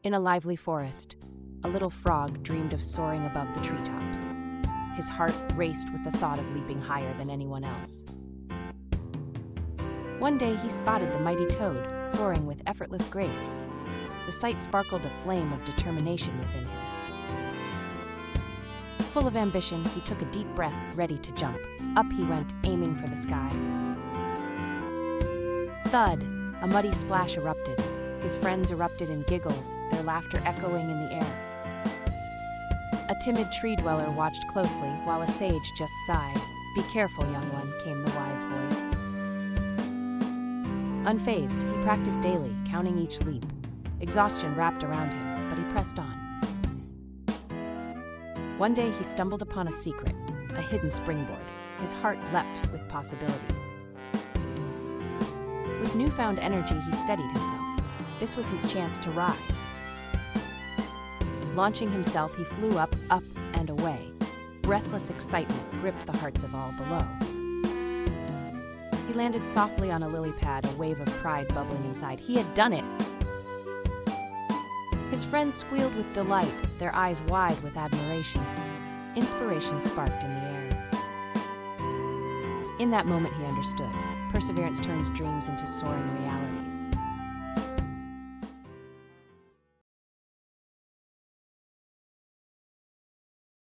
In a lively forest, a little frog dreamed of soaring above the treetops. His heart raced with the thought of leaping higher than anyone else. One day he spotted the mighty toad, soaring with effortless grace. The sight sparkled a flame of determination within him. Full of ambition, he took a deep breath, ready to jump. Up he went, aiming for the sky. Thud! A muddy splash erupted. His friends erupted in giggles, their laughter echoing in the air. A timid tree dweller watched closely, while a sage just sighed. "Be careful, young one," came the wise voice. Unfazed, he practiced daily, counting each leap. Exhaustion wrapped around him, but he pressed on. One day he stumbled upon a secret, a hidden springboard. His heart leapt with possibilities. With newfound energy, he steadied himself. This was his chance to rise. Launching himself, he flew up, and away. Breathless excitement gripped the hearts of all below. He landed softly on a lily pad, a wave of pride bubbling inside. He had done it! His friends squealed with delight, their eyes wide with admiration. Inspiration sparked in the air. In that moment he understood. Perseverance turns dreams into soaring realities.